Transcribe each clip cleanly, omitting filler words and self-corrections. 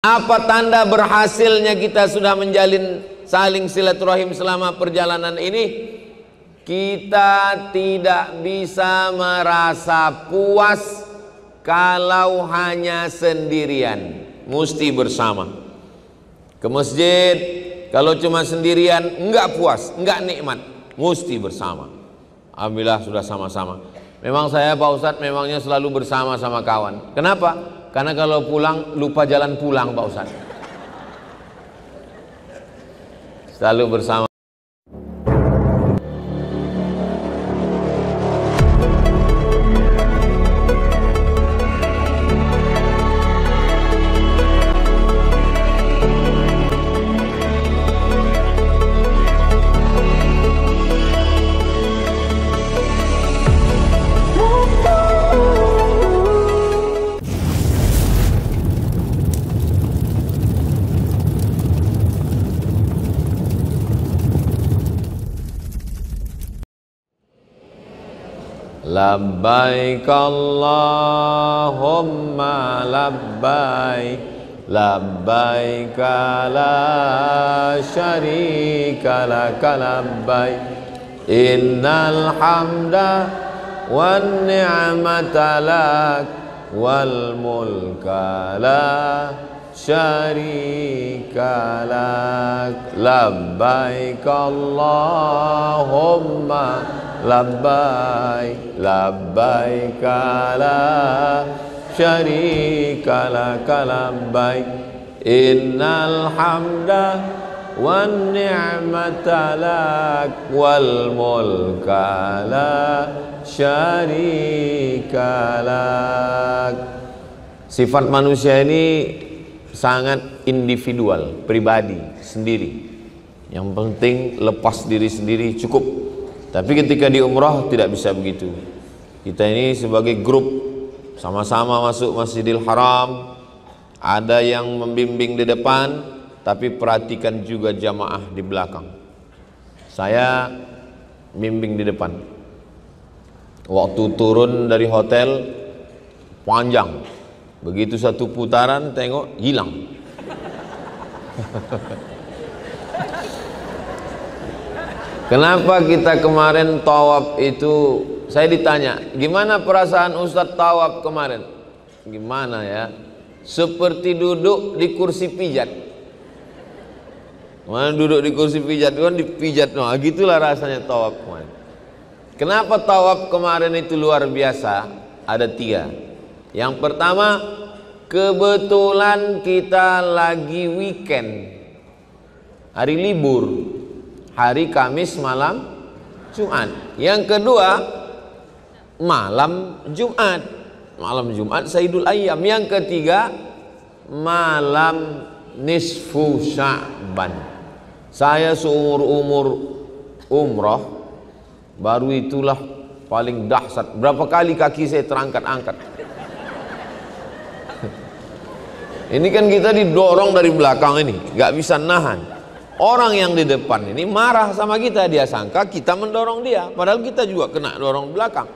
Apa tanda berhasilnya kita sudah menjalin saling silaturahim selama perjalanan ini? Kita tidak bisa merasa puas kalau hanya sendirian, mesti bersama. Ke masjid kalau cuma sendirian enggak puas, enggak nikmat, mesti bersama. Alhamdulillah sudah sama-sama. Memang saya Pak Ustadz memangnya selalu bersama sama kawan. Kenapa? Karena kalau pulang lupa jalan pulang Pak Ustadz. Selalu bersama. Labbaik Allahumma labbaik, labbaik la syarika laka labbaik, innal hamda wan ni'mata lak wal mulka la syarika lak. Labbaik Allahumma labbaik, labbaik la syarika laka labbaik, innal hamda wan ni'mata lak wal mulka la syarika lak. Sifat manusia ini sangat individual, pribadi, sendiri. Yang penting lepas diri sendiri cukup. Tapi ketika di umrah tidak bisa begitu. Kita ini sebagai grup sama-sama masuk Masjidil Haram. Ada yang membimbing di depan, tapi perhatikan juga jamaah di belakang. Saya bimbing di depan. Waktu turun dari hotel panjang. Begitu satu putaran tengok hilang. Kenapa kita kemarin tawaf itu, saya ditanya, gimana perasaan Ustadz tawaf kemarin? Gimana ya? Seperti duduk di kursi pijat. Mana duduk di kursi pijat, kan dipijat, nah gitulah rasanya tawaf kemarin. Kenapa tawaf kemarin itu luar biasa? Ada 3. Yang pertama, kebetulan kita lagi weekend, hari libur. Hari Kamis malam Jumat. Yang kedua, malam Jumat. Malam Jumat Sayyidul Ayyam. Yang ketiga, malam nisfu Sya'ban. Saya seumur-umur umrah baru itulah paling dahsyat. Berapa kali kaki saya terangkat-angkat. Ini kan kita didorong dari belakang ini, nggak bisa nahan. Orang yang di depan ini marah sama kita, dia sangka kita mendorong dia, padahal kita juga kena dorong belakang.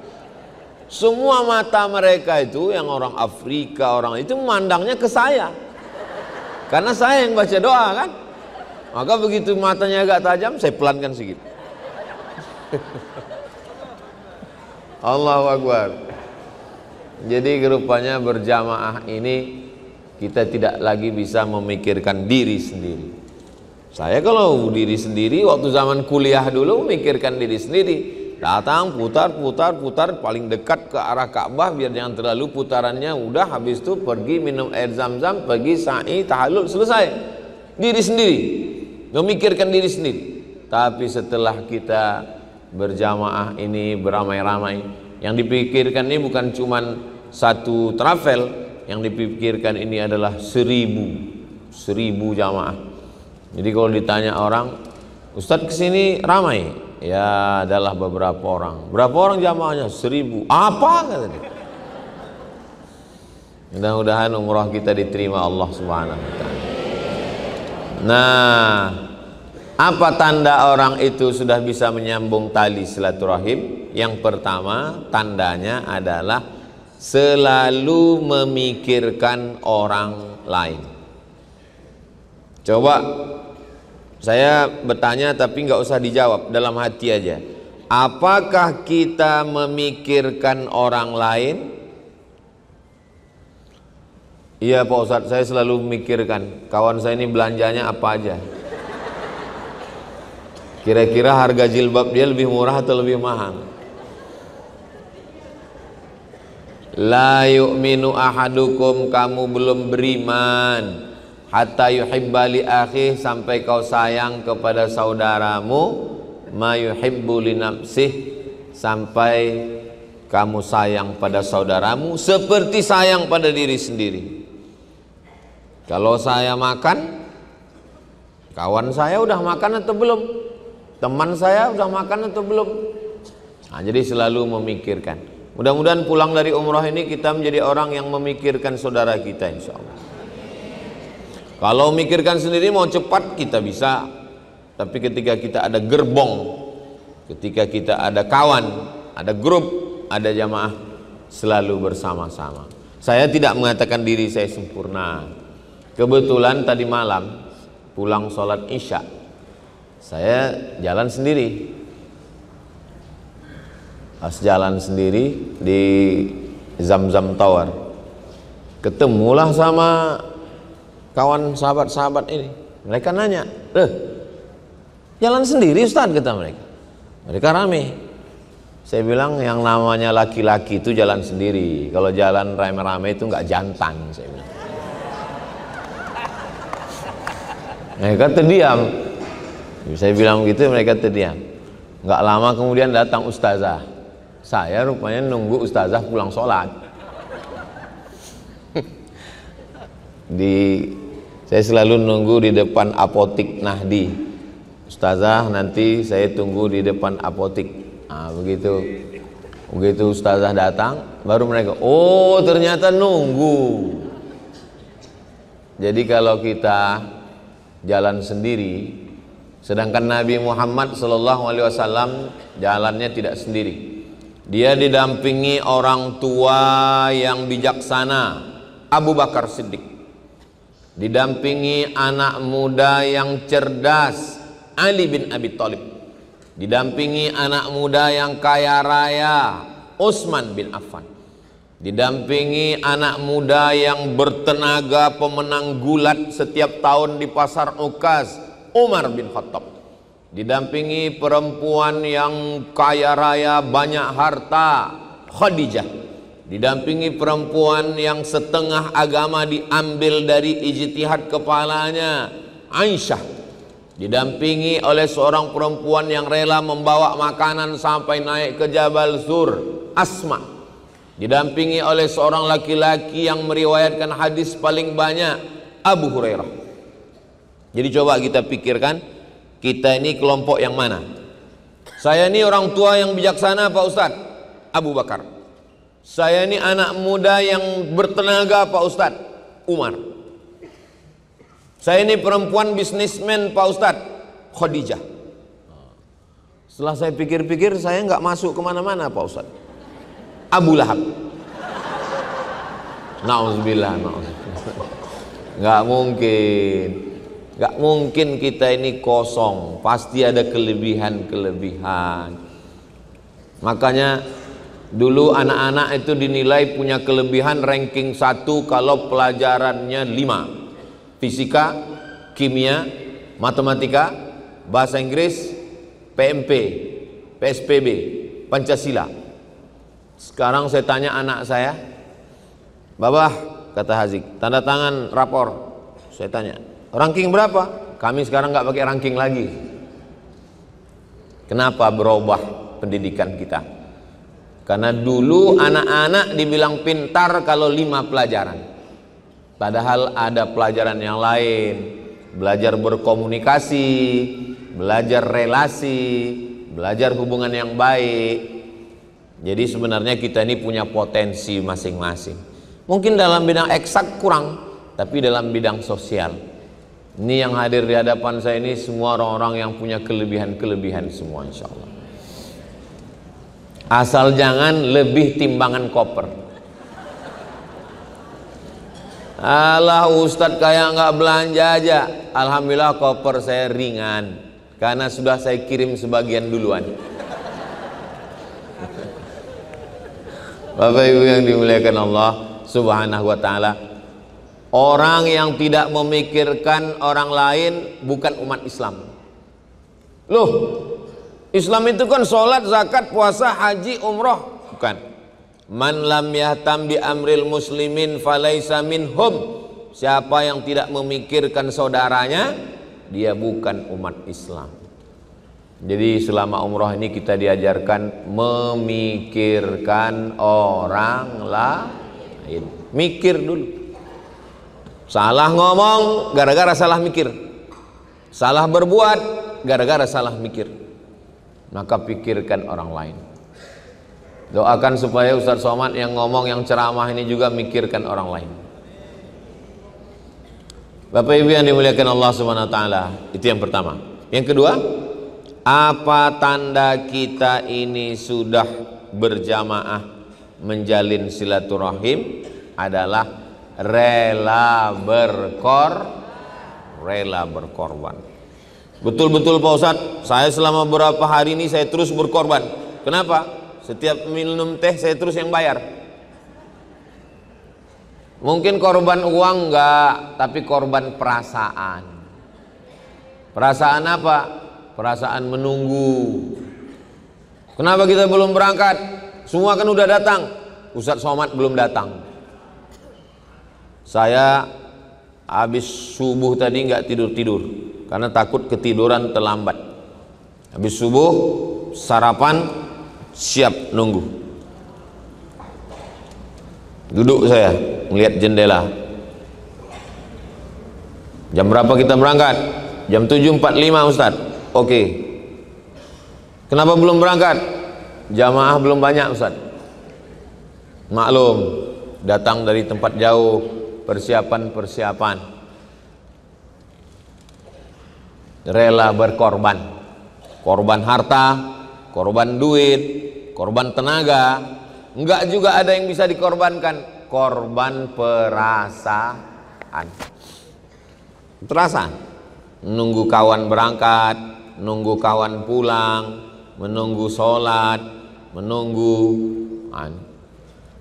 Semua mata mereka itu, yang orang Afrika, orang itu memandangnya ke saya, karena saya yang baca doa kan. Maka begitu matanya agak tajam, saya pelankan sedikit. Allahu Akbar. Jadi rupanya berjamaah ini kita tidak lagi bisa memikirkan diri sendiri. Saya kalau diri sendiri waktu zaman kuliah dulu memikirkan diri sendiri. Datang putar paling dekat ke arah Ka'bah biar jangan terlalu putarannya, udah habis itu pergi minum air zam-zam, pergi sa'i, tahallul, selesai. Diri sendiri. Memikirkan diri sendiri. Tapi setelah kita berjamaah ini beramai-ramai, yang dipikirkan ini bukan cuman satu travel, yang dipikirkan ini adalah 1000 jamaah. Jadi kalau ditanya orang, Ustadz kesini ramai? Ya adalah beberapa orang. Berapa orang jamaahnya? 1000. Apa? Kata dia. Mudah-mudahan umrah kita diterima Allah Subhanahu wa ta'ala. Nah, apa tanda orang itu sudah bisa menyambung tali silaturahim? Yang pertama, tandanya adalah selalu memikirkan orang lain. Coba saya bertanya tapi nggak usah dijawab, dalam hati aja. Apakah kita memikirkan orang lain? Iya Pak Ustadz, saya selalu memikirkan kawan saya ini belanjanya apa aja. Kira-kira harga jilbab dia lebih murah atau lebih mahal? La yu'minu ahadukum, kamu belum beriman, hatta yuhibba li akhi, sampai kau sayang kepada saudaramu, ma yuhibbu li nafsih, sampai kamu sayang pada saudaramu seperti sayang pada diri sendiri. Kalau saya makan, kawan saya udah makan atau belum? Teman saya udah makan atau belum? Nah, jadi selalu memikirkan. Mudah-mudahan pulang dari umrah ini kita menjadi orang yang memikirkan saudara kita, insya Allah. Kalau memikirkan sendiri mau cepat kita bisa, tapi ketika kita ada gerbong, ketika kita ada kawan, ada grup, ada jamaah, selalu bersama-sama. Saya tidak mengatakan diri saya sempurna. Kebetulan tadi malam pulang sholat isya, saya jalan sendiri. Pas jalan sendiri di Zamzam Tower, ketemulah sama kawan sahabat-sahabat ini. Mereka nanya, jalan sendiri Ustaz, kata mereka. Mereka rame. Saya bilang yang namanya laki-laki itu jalan sendiri. Kalau jalan rame-rame itu nggak jantan, saya bilang. Mereka terdiam. Saya bilang begitu, mereka terdiam. Nggak lama kemudian datang ustazah. Saya rupanya nunggu ustazah pulang sholat. Saya selalu nunggu di depan apotik Nahdi. Ustazah, nanti saya tunggu di depan apotik. Nah, begitu ustazah datang, baru mereka, oh ternyata nunggu. Jadi kalau kita jalan sendiri, sedangkan Nabi Muhammad SAW jalannya tidak sendiri. Dia didampingi orang tua yang bijaksana, Abu Bakar Siddiq. Didampingi anak muda yang cerdas, Ali bin Abi Thalib. Didampingi anak muda yang kaya raya, Utsman bin Affan. Didampingi anak muda yang bertenaga, pemenang gulat setiap tahun di pasar Ukaz, Umar bin Khattab. Didampingi perempuan yang kaya raya, banyak harta, Khadijah. Didampingi perempuan yang setengah agama diambil dari ijtihad kepalanya, Aisyah. Didampingi oleh seorang perempuan yang rela membawa makanan sampai naik ke Jabal Sur, Asma. Didampingi oleh seorang laki-laki yang meriwayatkan hadis paling banyak, Abu Hurairah. Jadi coba kita pikirkan, kita ini kelompok yang mana? Saya ini orang tua yang bijaksana Pak Ustadz, Abu Bakar. Saya ini anak muda yang bertenaga Pak Ustadz, Umar. Saya ini perempuan bisnismen Pak Ustadz, Khadijah. Setelah saya pikir-pikir, saya nggak masuk kemana-mana Pak Ustadz, Abu Lahab. Nauzubillah, nggak mungkin. Gak mungkin kita ini kosong, pasti ada kelebihan-kelebihan. Makanya dulu anak-anak itu dinilai punya kelebihan ranking 1 kalau pelajarannya 5. Fisika, kimia, matematika, bahasa Inggris, PMP, PSPB, Pancasila. Sekarang saya tanya anak saya, Babah, kata Hazik, tanda tangan rapor. Saya tanya, ranking berapa? Kami sekarang nggak pakai ranking lagi. Kenapa berubah pendidikan kita? Karena dulu anak-anak dibilang pintar kalau 5 pelajaran. Padahal ada pelajaran yang lain. Belajar berkomunikasi, belajar relasi, belajar hubungan yang baik. Jadi sebenarnya kita ini punya potensi masing-masing. Mungkin dalam bidang eksak kurang, tapi dalam bidang sosial. Ini yang hadir di hadapan saya ini semua orang-orang yang punya kelebihan-kelebihan semua, insya Allah. Asal jangan lebih timbangan koper. Alah Ustadz kayak nggak belanja aja. Alhamdulillah koper saya ringan karena sudah saya kirim sebagian duluan. Bapak Ibu yang dimuliakan Allah Subhanahu wa taala, orang yang tidak memikirkan orang lain bukan umat Islam. Loh, Islam itu kan sholat, zakat, puasa, haji, umroh. Bukan. Man lam yahtam bi amril muslimin falaisa minhum. Siapa yang tidak memikirkan saudaranya, dia bukan umat Islam. Jadi selama umroh ini kita diajarkan memikirkan orang lain. Mikir dulu. Salah ngomong gara-gara salah mikir. Salah berbuat gara-gara salah mikir. Maka pikirkan orang lain. Doakan supaya Ustadz Somad yang ngomong, yang ceramah ini juga mikirkan orang lain. Bapak Ibu yang dimuliakan Allah Subhanahu wa taala, itu yang pertama. Yang kedua, apa tanda kita ini sudah berjamaah menjalin silaturahim? Adalah rela berkorban. Betul-betul Pak Ustadz, saya selama beberapa hari ini saya terus berkorban. Kenapa? Setiap minum teh saya terus yang bayar. Mungkin korban uang enggak, tapi korban perasaan. Perasaan apa? Perasaan menunggu. Kenapa kita belum berangkat? Semua kan udah datang, Ustadz Somad belum datang. Saya habis subuh tadi nggak tidur karena takut ketiduran terlambat. Habis subuh sarapan, siap nunggu. Duduk saya melihat jendela. Jam berapa kita berangkat? Jam 7.45 Ustadz. Oke. Kenapa belum berangkat? Jamaah belum banyak Ustadz. Maklum, datang dari tempat jauh, persiapan. Rela berkorban. Korban harta, korban duit, korban tenaga. Enggak juga ada yang bisa dikorbankan. Korban perasaan. Menunggu kawan berangkat, menunggu kawan pulang, menunggu sholat, menunggu.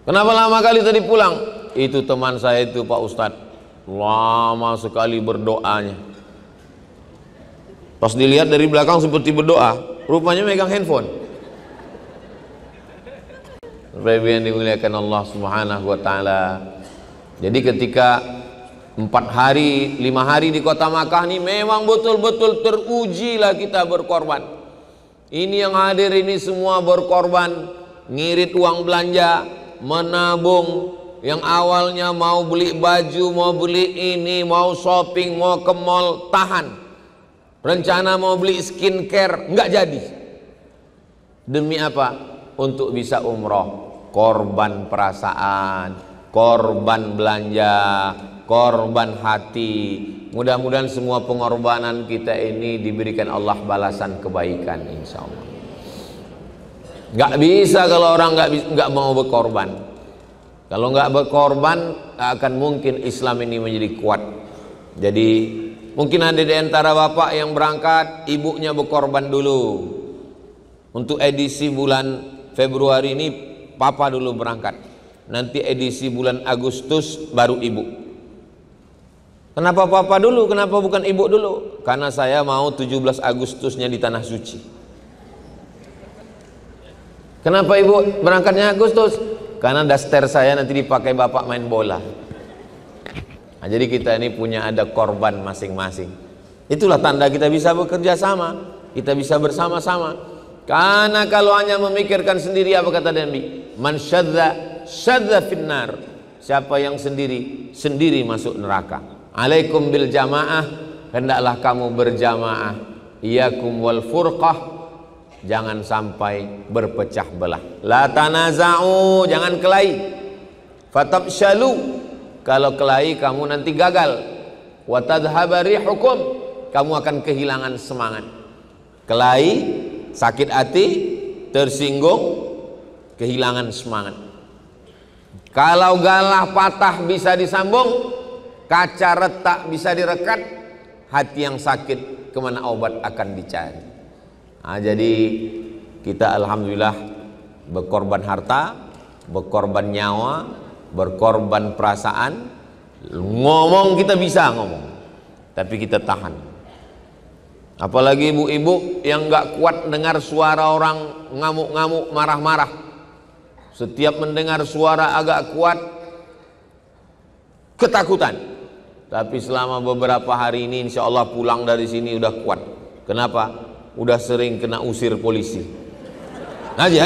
Kenapa lama kali tadi pulang? Itu teman saya itu Pak Ustadz, lama sekali berdoanya. Pas dilihat dari belakang seperti berdoa, rupanya megang handphone. Bapak yang dimuliakan Allah Subhanahu wa taala. Jadi ketika 4 hari, 5 hari di kota Makkah ini memang betul-betul terujilah kita berkorban. Ini yang hadir ini semua berkorban, ngirit uang belanja, menabung. Yang awalnya mau beli baju, mau beli ini, mau shopping, mau ke mall, tahan. Rencana mau beli skincare, nggak jadi. Demi apa? Untuk bisa umroh. Korban perasaan, korban belanja, korban hati. Mudah-mudahan semua pengorbanan kita ini diberikan Allah balasan kebaikan, insya Allah. Nggak bisa kalau orang nggak mau berkorban. Kalau nggak berkorban, akan mungkin Islam ini menjadi kuat. Jadi mungkin ada di antara bapak yang berangkat, ibunya berkorban dulu. Untuk edisi bulan Februari ini, papa dulu berangkat. Nanti edisi bulan Agustus baru ibu. Kenapa papa dulu? Kenapa bukan ibu dulu? Karena saya mau 17 Agustusnya di Tanah Suci. Kenapa ibu berangkatnya Agustus? Karena daster saya nanti dipakai bapak main bola. Nah, jadi kita ini punya ada korban masing-masing. Itulah tanda kita bisa bekerja sama, kita bisa bersama-sama. Karena kalau hanya memikirkan sendiri, apa kata Nabi? Man syadza finnar. Siapa yang sendiri masuk neraka. Alaikum bil jamaah, hendaklah kamu berjamaah. Iyakum wal furqah, jangan sampai berpecah belah. La tanaza'u, jangan kelahi. Fatabshalu, kalau kelahi kamu nanti gagal. Wa tadhhaba rihukum, kamu akan kehilangan semangat. Kelahi, sakit hati, tersinggung, kehilangan semangat. Kalau galah patah bisa disambung, kaca retak bisa direkat, hati yang sakit kemana obat akan dicari. Nah, jadi kita alhamdulillah berkorban harta, berkorban nyawa, berkorban perasaan. Ngomong kita bisa ngomong, tapi kita tahan. Apalagi ibu-ibu yang gak kuat dengar suara orang ngamuk-ngamuk, marah-marah. Setiap mendengar suara agak kuat, ketakutan. Tapi selama beberapa hari ini insya Allah pulang dari sini udah kuat. Kenapa? Udah sering kena usir polisi. Haji.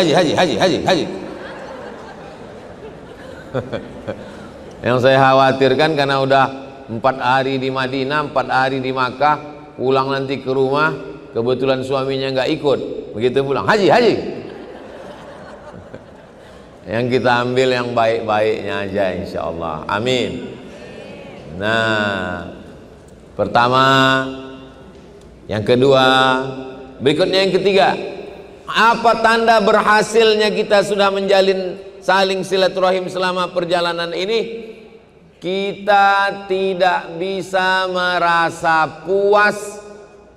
Yang saya khawatirkan karena udah 4 hari di Madinah, 4 hari di Makkah, pulang nanti ke rumah, kebetulan suaminya nggak ikut, begitu pulang, haji. Yang kita ambil yang baik-baiknya aja insya Allah, amin. Nah, pertama, yang kedua, berikutnya yang ketiga, apa tanda berhasilnya kita sudah menjalin saling silaturahim selama perjalanan ini? Kita tidak bisa merasa puas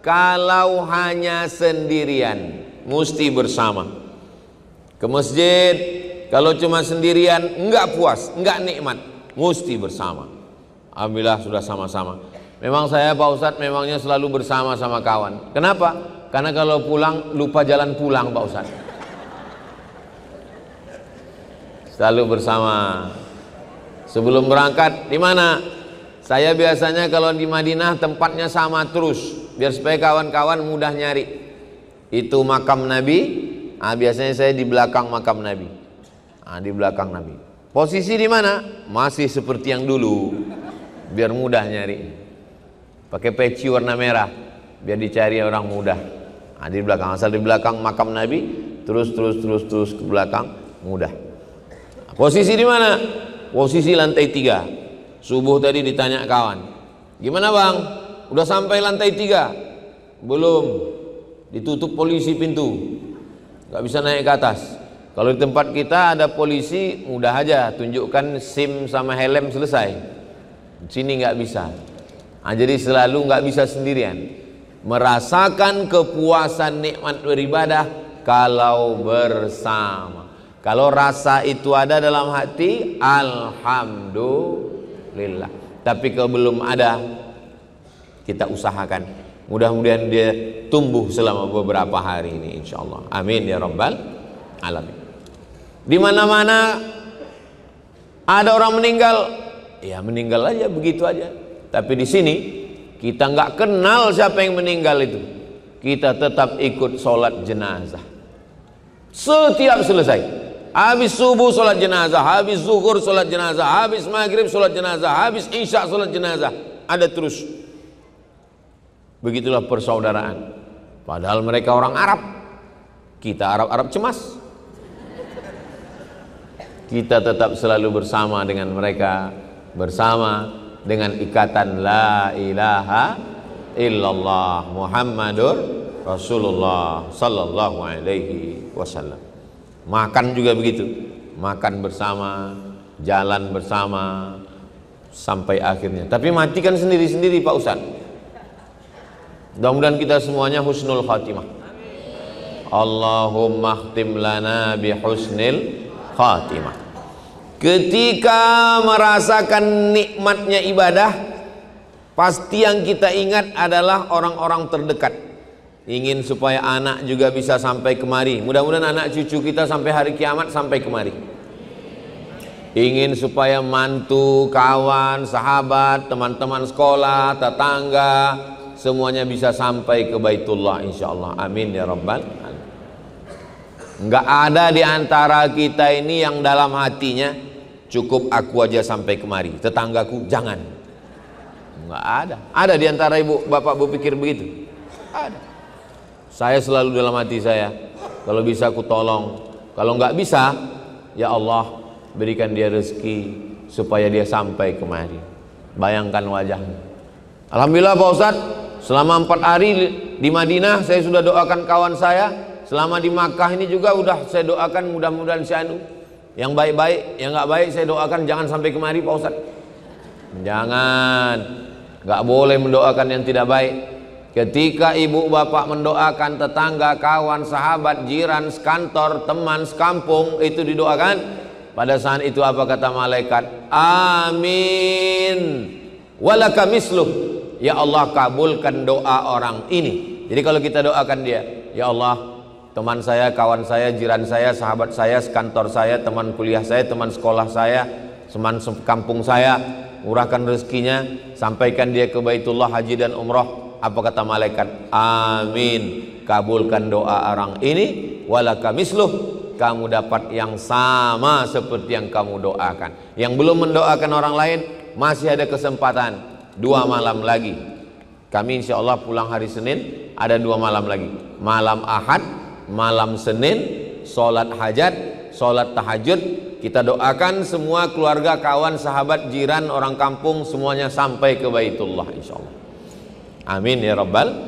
kalau hanya sendirian, mesti bersama. Ke masjid kalau cuma sendirian enggak puas, enggak nikmat, mesti bersama. Alhamdulillah sudah sama-sama. Memang saya Pak Ustadz memangnya selalu bersama sama kawan. Kenapa? Karena kalau pulang lupa jalan pulang Pak Ustadz. Selalu bersama. Sebelum berangkat di mana? Saya biasanya kalau di Madinah tempatnya sama terus, biar supaya kawan-kawan mudah nyari. Itu makam Nabi. Biasanya saya di belakang makam Nabi. Di belakang Nabi. Posisi di mana? Masih seperti yang dulu, biar mudah nyari. Pakai peci warna merah, biar dicari orang mudah. Di belakang, asal di belakang makam Nabi, terus ke belakang mudah. Posisi di mana? Posisi lantai 3. Subuh tadi ditanya kawan, gimana bang? Udah sampai lantai 3? Belum, ditutup polisi pintu, gak bisa naik ke atas. Kalau di tempat kita ada polisi, mudah aja, tunjukkan SIM sama helm selesai. Di sini gak bisa. Jadi selalu gak bisa sendirian. Merasakan kepuasan nikmat beribadah kalau bersama. Kalau rasa itu ada dalam hati, alhamdulillah. Tapi kalau belum ada, kita usahakan. Mudah-mudahan dia tumbuh selama beberapa hari ini insyaallah. Amin ya rabbal alamin. Di mana-mana ada orang meninggal, ya meninggal aja begitu aja. Tapi di sini kita nggak kenal siapa yang meninggal itu. Kita tetap ikut sholat jenazah. Setiap selesai. Habis subuh sholat jenazah, habis zuhur sholat jenazah, habis maghrib sholat jenazah, habis isya sholat jenazah, ada terus. Begitulah persaudaraan. Padahal mereka orang Arab, kita Arab cemas. Kita tetap selalu bersama dengan mereka, bersama dengan ikatan la ilaha illallah Muhammadur Rasulullah sallallahu alaihi wasallam. Makan juga begitu, makan bersama, jalan bersama sampai akhirnya. Tapi matikan sendiri-sendiri Pak Ustadz. Mudah-mudahan kita semuanya husnul khatimah. Allahumma khtim lana bi husnil khatimah. Ketika merasakan nikmatnya ibadah, pasti yang kita ingat adalah orang-orang terdekat. Ingin supaya anak juga bisa sampai kemari. Mudah-mudahan anak cucu kita sampai hari kiamat sampai kemari. Ingin supaya mantu, kawan, sahabat, teman-teman sekolah, tetangga, semuanya bisa sampai ke Baitullah insyaallah. Amin ya rabbal alamin. Enggak ada di antara kita ini yang dalam hatinya cukup aku aja sampai kemari, tetanggaku jangan. Enggak ada. Ada di antara ibu bapak berpikir begitu? Ada. Saya selalu dalam hati saya, kalau bisa aku tolong, kalau nggak bisa, ya Allah berikan dia rezeki supaya dia sampai kemari. Bayangkan wajahnya. Alhamdulillah Pak Ustadz, selama 4 hari di Madinah saya sudah doakan kawan saya. Selama di Makkah ini juga udah saya doakan mudah-mudahan si Anu. Yang baik-baik, yang nggak baik saya doakan jangan sampai kemari Pak Ustadz. Jangan, nggak boleh mendoakan yang tidak baik. Ketika ibu bapak mendoakan tetangga, kawan, sahabat, jiran, sekantor, teman, sekampung, itu didoakan. Pada saat itu apa kata malaikat? Amin. Walaka misluh. Ya Allah, kabulkan doa orang ini. Jadi kalau kita doakan dia, ya Allah, teman saya, kawan saya, jiran saya, sahabat saya, sekantor saya, teman kuliah saya, teman sekolah saya, teman kampung saya, murahkan rezekinya, sampaikan dia ke Baitullah haji dan umrah. Apa kata malaikat? Amin. Kabulkan doa orang ini. Walaka misluh. Kamu dapat yang sama seperti yang kamu doakan. Yang belum mendoakan orang lain, masih ada kesempatan 2 malam lagi. Kami insya Allah pulang hari Senin, ada 2 malam lagi. Malam Ahad, malam Senin, sholat hajat, sholat tahajud. Kita doakan semua keluarga, kawan, sahabat, jiran, orang kampung, semuanya sampai ke Baitullah insya Allah. Amin ya Rabbal.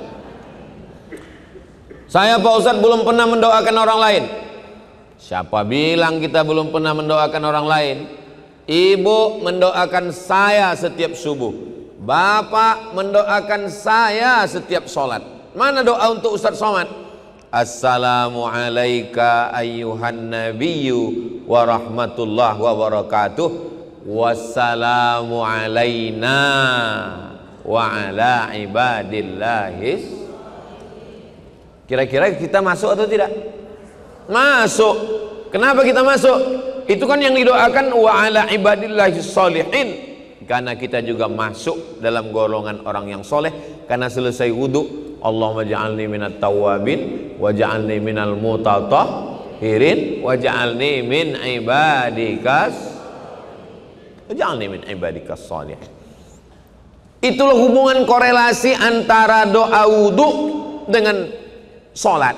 Saya Pak Ustadz belum pernah mendoakan orang lain. Siapa bilang kita belum pernah mendoakan orang lain? Ibu mendoakan saya setiap subuh, bapak mendoakan saya setiap sholat. Mana doa untuk Ustadz Somad? Assalamu alayka ayyuhan nabiyyu wa rahmatullah wa barakatuh. Wassalamu alayna wa ala ibadillahis. Kira-kira kita masuk atau tidak? Masuk. Kenapa kita masuk? Itu kan yang didoakan wa ala ibadillahis sholihin. Karena kita juga masuk dalam golongan orang yang soleh. Karena selesai wudu, Allahumma ja'alni minat tawabin wa ja'alni minal mutatahhirin wa ja'alni min ibadikas sholihin. Itulah hubungan korelasi antara doa wudhu dengan sholat.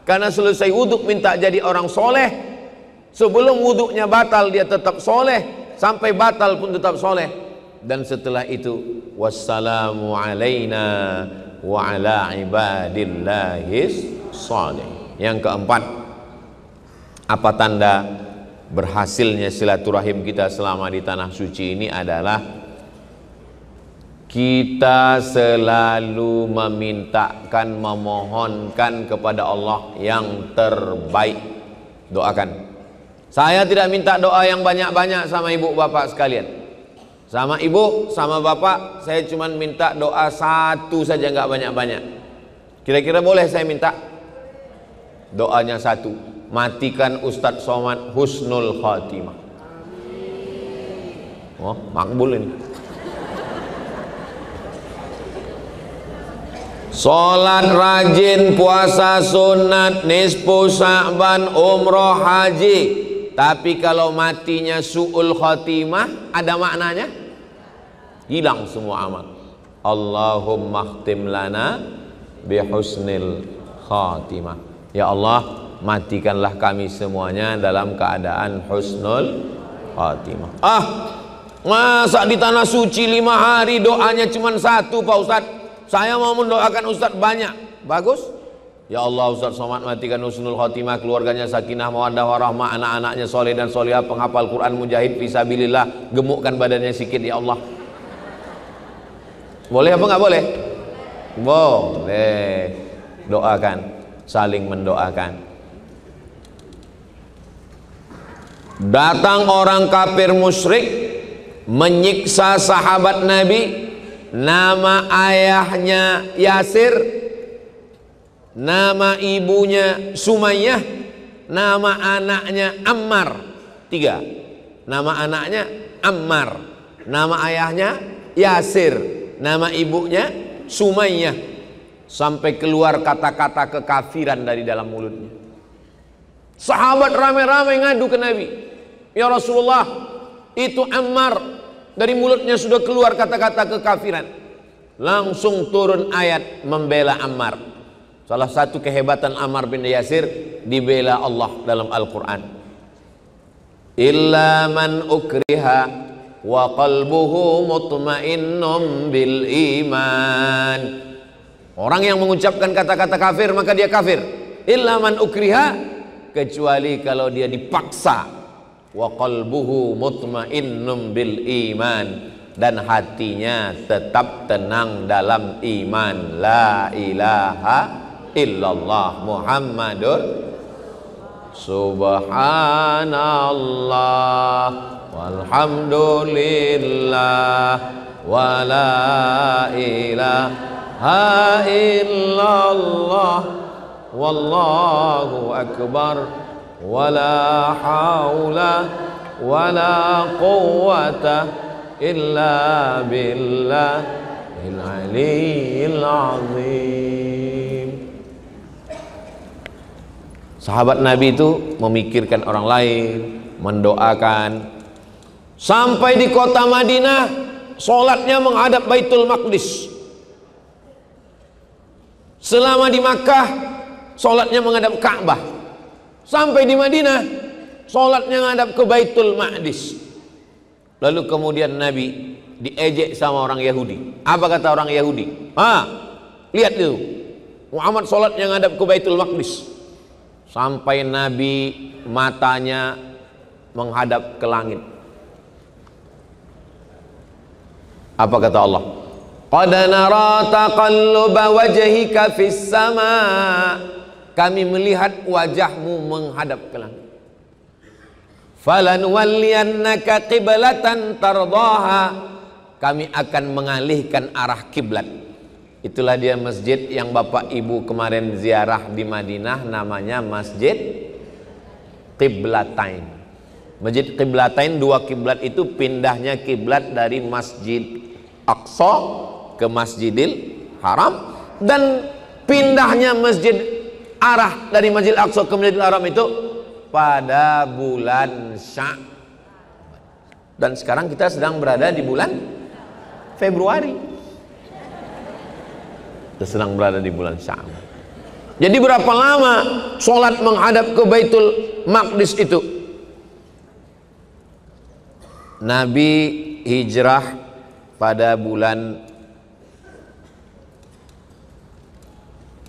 Karena selesai wudhu minta jadi orang soleh. Sebelum wudhunya batal dia tetap soleh. Sampai batal pun tetap soleh. Dan setelah itu wassalamu alaina wa ala ibadillahis sholih. Yang keempat, apa tanda berhasilnya silaturahim kita selama di tanah suci ini adalah kita selalu memintakan, memohonkan kepada Allah yang terbaik. Doakan. Saya tidak minta doa yang banyak-banyak sama ibu bapak sekalian. Sama ibu, sama bapak, saya cuma minta doa satu saja, nggak banyak-banyak. Kira-kira boleh saya minta? Doanya satu. Matikan Ustadz Somad husnul khatimah. Oh, makbul ini. Sholat rajin, puasa sunat, nisfu Sya'ban, umroh, haji. Tapi kalau matinya su'ul khatimah, ada maknanya? Hilang semua amal. Allahumma khtim lana bihusnil khatimah. Ya Allah, matikanlah kami semuanya dalam keadaan husnul khatimah. Masa di tanah suci 5 hari doanya cuma satu Pak Ustadz? Saya mau mendoakan Ustadz banyak. Bagus. Ya Allah, Ustadz Somad matikan husnul khotimah, keluarganya sakinah mawaddah warahmah, anak-anaknya soleh dan solehah, penghafal Quran, mujahid fisabilillah, gemukkan badannya sikit ya Allah. Boleh apa nggak boleh? Boleh. Doakan, saling mendoakan. Datang orang kafir musyrik menyiksa sahabat Nabi. Nama ayahnya Yasir, nama ibunya Sumayyah, nama anaknya Ammar. 3. Nama anaknya Ammar, nama ayahnya Yasir, nama ibunya Sumayyah. Sampai keluar kata-kata kekafiran dari dalam mulutnya. Sahabat ramai-ramai ngadu ke Nabi, ya Rasulullah, itu Ammar, dari mulutnya sudah keluar kata-kata kekafiran. Langsung turun ayat membela Ammar. Salah satu kehebatan Ammar bin Yasir, dibela Allah dalam Al-Quran. Illa man ukriha wa qalbuhu mutmainnum bil iman. Orang yang mengucapkan kata-kata kafir maka dia kafir. Illa man ukriha, kecuali kalau dia dipaksa. Wa qalbuhu mutmainnum bil iman, dan hatinya tetap tenang dalam iman la ilaha illallah Muhammadur subhanallah walhamdulillah wa la ilaha illallah wallahu akbar wala haula wala quwwata illa billahil aliyyil azim. Sahabat Nabi itu memikirkan orang lain, mendoakan. Sampai di kota Madinah, sholatnya menghadap Baitul Maqdis. Selama di Makkah, sholatnya menghadap Ka'bah. Sampai di Madinah, sholatnya menghadap ke Baitul Maqdis. Lalu kemudian Nabi diejek sama orang Yahudi. Apa kata orang Yahudi? Lihat itu, Muhammad sholatnya menghadap ke Baitul Maqdis. Sampai Nabi matanya menghadap ke langit. Apa kata Allah? Qad nara taqalluba wajhika fis sama. Kami melihat wajahmu menghadap ke langit. Falanwalliyannaka qiblatan tardaha. Kami akan mengalihkan arah kiblat. Itulah dia masjid yang Bapak Ibu kemarin ziarah di Madinah, namanya Masjid Qiblatain. Masjid Qiblatain, dua kiblat itu pindahnya kiblat dari Masjid Aqsa ke Masjidil Haram, dan pindahnya arah dari Masjidil Aqsa ke Masjidil Haram itu pada bulan Sya'ban. Dan sekarang kita sedang berada di bulan Februari. Kita sedang berada di bulan Sya'ban. Jadi berapa lama sholat menghadap ke Baitul Maqdis itu? Nabi hijrah pada bulan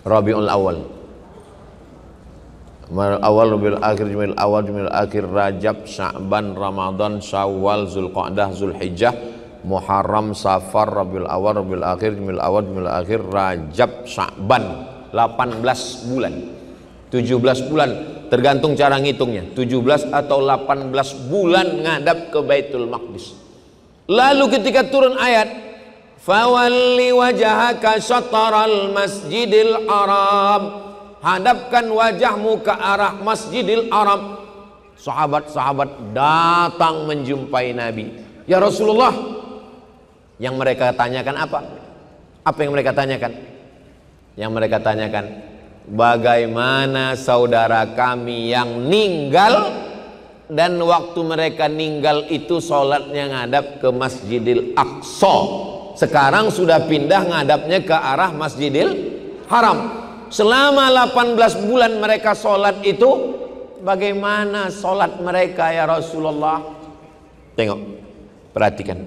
Rabiul Awal. Rabiul Akhir, Jumadil Awal, Jumadil Akhir, Rajab, Sya'ban, Ramadan, Syawal, Zulqa'dah, Zulhijjah, Muharram, Safar, Rabiul Awal, Rabiul Akhir, Jumadil Awal, Jumadil Akhir, Rajab, Sya'ban. 18 bulan, 17 bulan, tergantung cara ngitungnya, 17 atau 18 bulan ngadap ke Baitul Maqdis. Lalu ketika turun ayat fawalli wajhaka syatral masjidil haram, hadapkan wajahmu ke arah Masjidil Haram. Sahabat-sahabat datang menjumpai Nabi. Ya Rasulullah, yang mereka tanyakan apa? Apa yang mereka tanyakan? Yang mereka tanyakan, bagaimana saudara kami yang meninggal, dan waktu mereka meninggal itu sholatnya ngadap ke Masjidil Aqsa. Sekarang sudah pindah ngadapnya ke arah Masjidil Haram. Selama 18 bulan mereka sholat itu, bagaimana sholat mereka ya Rasulullah? Tengok, perhatikan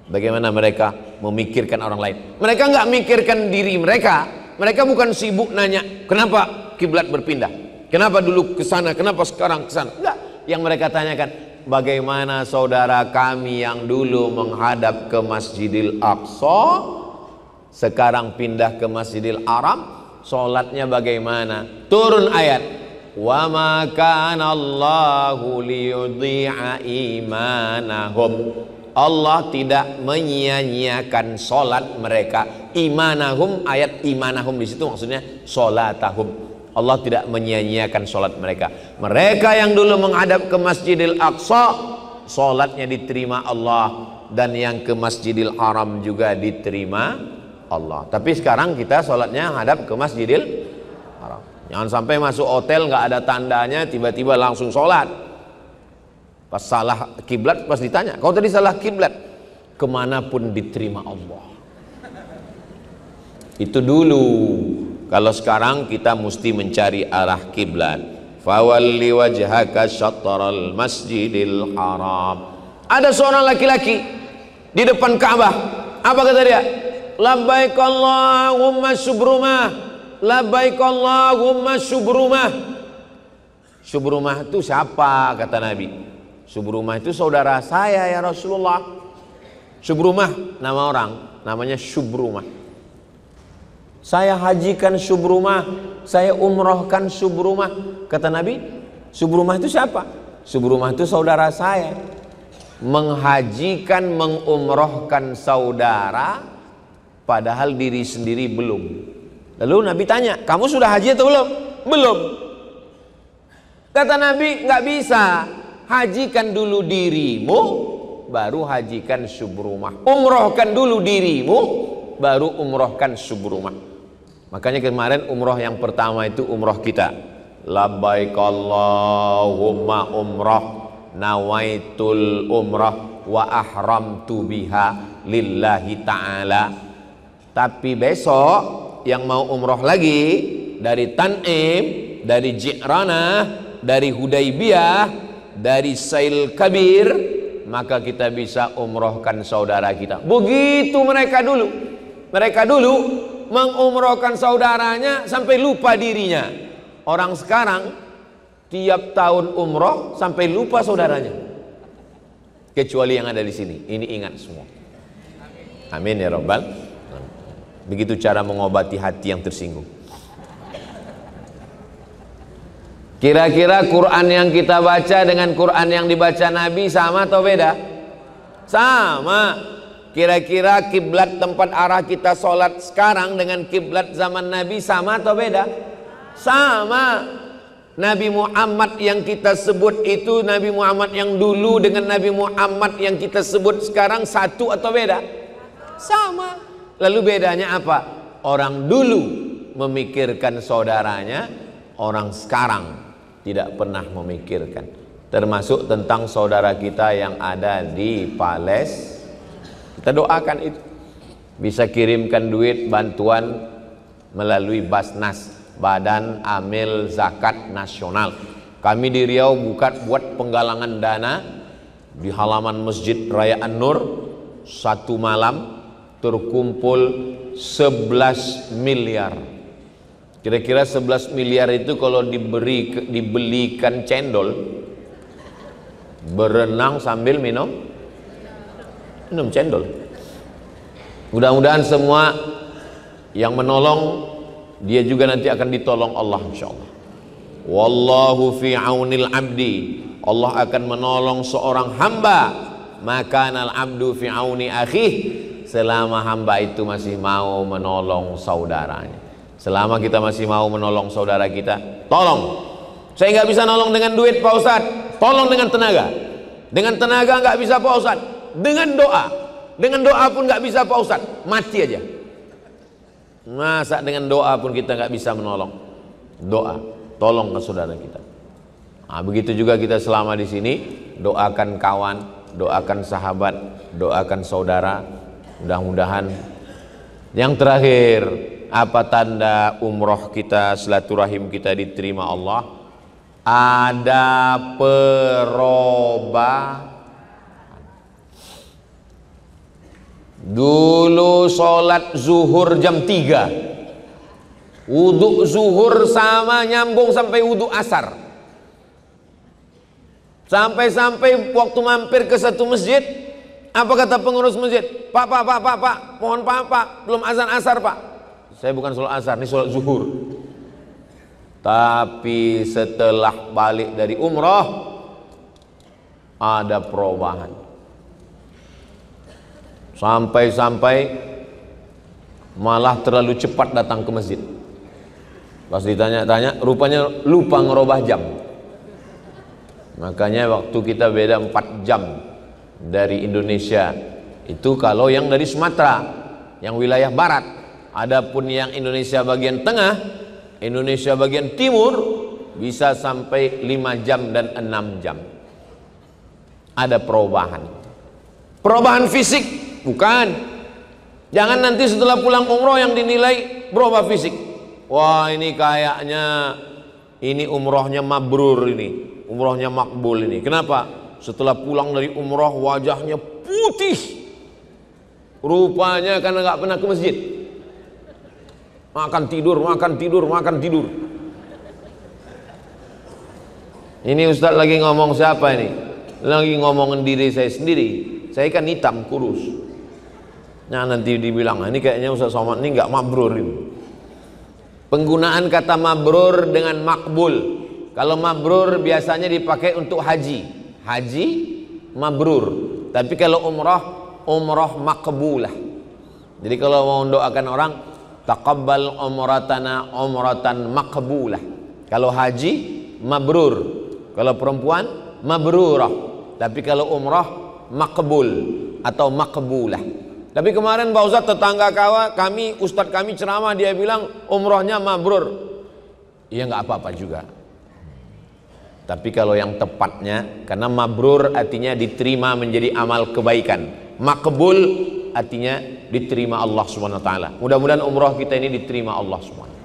bagaimana mereka memikirkan orang lain. Mereka nggak mikirkan diri mereka. Mereka bukan sibuk nanya kenapa kiblat berpindah, kenapa dulu ke sana, kenapa sekarang ke sana. Enggak. Yang mereka tanyakan, bagaimana saudara kami yang dulu menghadap ke Masjidil Aqsa, sekarang pindah ke Masjidil Haram, sholatnya bagaimana? Turun ayat, wa ma kana Allahu liyudhi'a imanahum. Allah tidak menyia-nyiakan sholat mereka. Imanahum, ayat imanahum di situ maksudnya sholatahum. Allah tidak menyia-nyiakan sholat mereka. Mereka yang dulu menghadap ke Masjidil Aqsa, sholatnya diterima Allah, dan yang ke Masjidil Haram juga diterima Allah. Tapi sekarang kita sholatnya hadap ke Masjidil Haram. Jangan sampai masuk hotel nggak ada tandanya, tiba-tiba langsung sholat. Pas salah kiblat, pas ditanya, kau tadi salah kiblat, kemanapun diterima Allah. Itu dulu. Kalau sekarang kita mesti mencari arah kiblat. Fawalli wajhaka syatral masjidil haram. Ada seorang laki-laki di depan Ka'bah. Apa kata dia? Labbaik Allahumma syubrumah, labbaik Allahumma syubrumah. Syubrumah itu siapa? Kata Nabi. Syubrumah itu saudara saya ya Rasulullah. Syubrumah nama orang, namanya Syubrumah. Saya hajikan Syubrumah, saya umrohkan Syubrumah. Kata Nabi, Syubrumah itu siapa? Syubrumah itu saudara saya. Menghajikan, mengumrohkan saudara, padahal diri sendiri belum. Lalu Nabi tanya, kamu sudah haji atau belum? Belum. Kata Nabi, nggak bisa. Hajikan dulu dirimu, baru hajikan Syubrumah. Umrohkan dulu dirimu, baru umrohkan Syubrumah. Makanya kemarin umroh yang pertama itu umroh kita. Labbaik Allahumma umroh, nawaitul umroh wa ahramtu biha lillahi ta'ala. Tapi besok yang mau umroh lagi dari Tan'im, dari Ji'ranah, dari Hudaybiyah, dari Sail Kabir, maka kita bisa umrohkan saudara kita. Begitu mereka dulu. Mereka dulu mengumrohkan saudaranya sampai lupa dirinya. Orang sekarang tiap tahun umroh sampai lupa saudaranya. Kecuali yang ada di sini. Ini ingat semua. Amin ya Rabbal. Begitu cara mengobati hati yang tersinggung. Kira-kira Quran yang kita baca dengan Quran yang dibaca Nabi sama atau beda? Sama. Kira-kira kiblat tempat arah kita sholat sekarang dengan kiblat zaman Nabi sama atau beda? Sama. Nabi Muhammad yang kita sebut itu Nabi Muhammad yang dulu dengan Nabi Muhammad yang kita sebut sekarang satu atau beda? Sama. Lalu bedanya apa? Orang dulu memikirkan saudaranya, orang sekarang tidak pernah memikirkan. Termasuk tentang saudara kita yang ada di Palestina. Kita doakan itu. Bisa kirimkan duit bantuan melalui Basnas, Badan Amil Zakat Nasional. Kami di Riau buat penggalangan dana di halaman Masjid Raya An-Nur. Satu malam terkumpul 11 miliar. Kira-kira 11 miliar itu kalau dibelikan cendol, berenang sambil minum cendol. Mudah-mudahan semua yang menolong dia juga nanti akan ditolong Allah insyaallah. Wallahu fi aunil abdi. Allah akan menolong seorang hamba. Makanal abdu fi auni akhih. Selama hamba itu masih mau menolong saudaranya. Selama kita masih mau menolong saudara kita, tolong. Saya nggak bisa nolong dengan duit Pak Ustadz, tolong dengan tenaga. Dengan tenaga nggak bisa Pak Ustadz. Dengan doa pun nggak bisa Pak Ustadz, mati aja. Masa dengan doa pun kita nggak bisa menolong? Doa, tolong ke saudara kita. Nah, begitu juga kita selama di sini, doakan kawan, doakan sahabat, doakan saudara. Mudah-mudahan. Yang terakhir, apa tanda umroh kita, silaturahim kita diterima Allah? Ada perubahan. Dulu sholat zuhur jam 3, wudhu zuhur sama nyambung sampai wudhu asar. Sampai-sampai waktu mampir ke satu masjid, apa kata pengurus masjid? Pak, mohon pak, belum azan asar Pak. Saya bukan sholat asar, ini sholat zuhur. Tapi setelah balik dari umroh, ada perubahan. Sampai-sampai malah terlalu cepat datang ke masjid. Pas ditanya-tanya, rupanya lupa ngerubah jam. Makanya waktu kita beda 4 jam dari Indonesia. Itu kalau yang dari Sumatera, yang wilayah barat. Adapun yang Indonesia bagian tengah, Indonesia bagian timur, bisa sampai 5 jam dan 6 jam. Ada perubahan. Perubahan fisik. Bukan. Jangan nanti setelah pulang umroh yang dinilai berubah fisik. Wah, ini kayaknya ini umrohnya mabrur ini, umrohnya makbul ini. Kenapa? Setelah pulang dari umroh wajahnya putih. Rupanya karena nggak pernah ke masjid. Makan tidur. Ini Ustadz lagi ngomong siapa ini? Lagi ngomongin diri saya sendiri. Saya kan hitam, kurus. Nah, nanti dibilang, ini kayaknya Ustaz Somad ini nggak mabrur ini. Penggunaan kata mabrur dengan makbul. Kalau mabrur biasanya dipakai untuk haji. Haji mabrur. Tapi kalau umrah, umrah makbulah. Jadi kalau mau mendoakan orang, taqabbal umratana umratan makbulah. Kalau haji mabrur. Kalau perempuan mabrurah. Tapi kalau umrah makbul atau makbulah. Tapi kemarin Pak Ustadz, tetangga kami, Ustadz kami ceramah, dia bilang umrohnya mabrur. Ya nggak apa-apa juga. Tapi kalau yang tepatnya, karena mabrur artinya diterima menjadi amal kebaikan, makbul artinya diterima Allah Subhanahu Wa Taala. Mudah-mudahan umroh kita ini diterima Allah Subhanahu.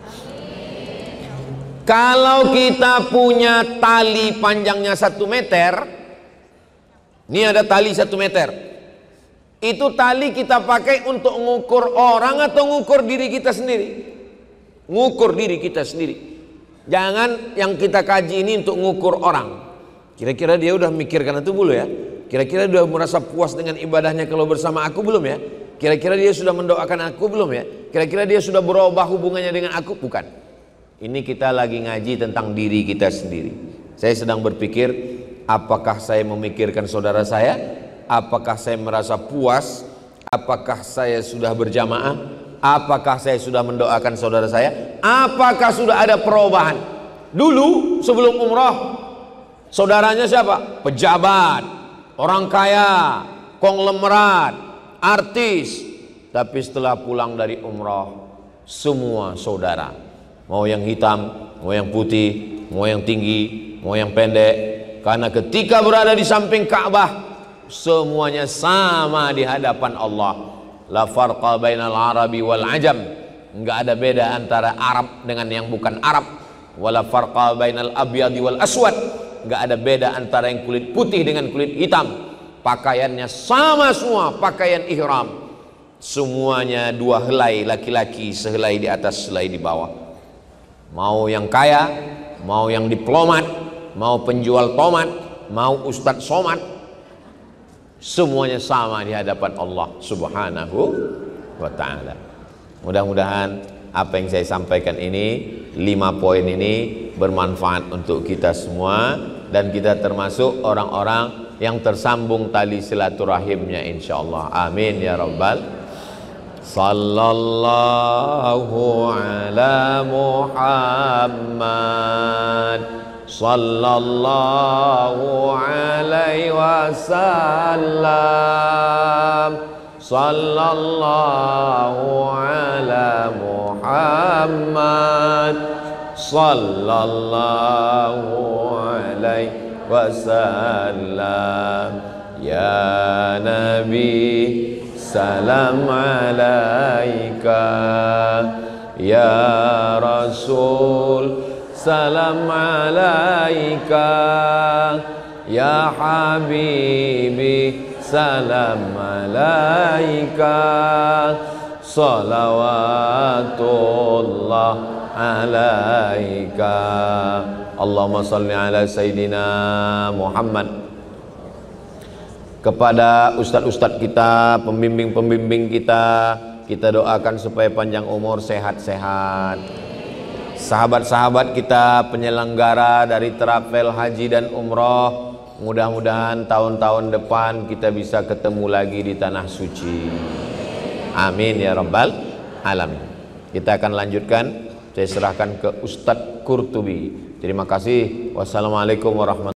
Kalau kita punya tali panjangnya 1 meter, ini ada tali 1 meter. Itu tali kita pakai untuk mengukur orang atau mengukur diri kita sendiri? Mengukur diri kita sendiri. Jangan yang kita kaji ini untuk mengukur orang. Kira-kira dia udah mikirkan itu belum ya? Kira-kira dia merasa puas dengan ibadahnya kalau bersama aku belum ya? Kira-kira dia sudah mendoakan aku belum ya? Kira-kira dia sudah berubah hubungannya dengan aku? Bukan. Ini kita lagi ngaji tentang diri kita sendiri. Saya sedang berpikir, apakah saya memikirkan saudara saya? Apakah saya merasa puas? Apakah saya sudah berjamaah? Apakah saya sudah mendoakan saudara saya? Apakah sudah ada perubahan? Dulu sebelum umrah, saudaranya siapa? Pejabat, orang kaya, konglomerat, artis. Tapi setelah pulang dari umrah, semua saudara, mau yang hitam, mau yang putih, mau yang tinggi, mau yang pendek. Karena ketika berada di samping Ka'bah, semuanya sama di hadapan Allah. La farqa bainal arabi wal ajam. Enggak ada beda antara Arab dengan yang bukan Arab. Wala farqa bainal abyadi wal aswad. Enggak ada beda antara yang kulit putih dengan kulit hitam. Pakaiannya sama semua, pakaian ihram. Semuanya 2 helai laki-laki, sehelai di atas, sehelai di bawah. Mau yang kaya, mau yang diplomat, mau penjual tomat, mau ustadz somad, semuanya sama di hadapan Allah Subhanahu wa Ta'ala. Mudah-mudahan apa yang saya sampaikan ini, 5 poin ini bermanfaat untuk kita semua, dan kita termasuk orang-orang yang tersambung tali silaturahimnya insyaallah. Amin ya rabbal. Sallallahu ala Muhammad sallallahu alaihi wasallam. Sallallahu ala Muhammad sallallahu alaihi wasallam. Ya Nabi salam alaika, ya Rasul salam alaika, ya Habibi salam alaika, salawatullah alaika. Allahumma salli ala Sayyidina Muhammad. Kepada ustadz-ustadz kita, pembimbing-pembimbing kita doakan supaya panjang umur, sehat-sehat. Sahabat-sahabat kita penyelenggara dari travel haji dan umroh, mudah-mudahan tahun-tahun depan kita bisa ketemu lagi di tanah suci. Amin ya rabbal alamin. Kita akan lanjutkan. Saya serahkan ke Ustadz Qurtubi. Terima kasih. Wassalamualaikum warahmatullahi wabarakatuh.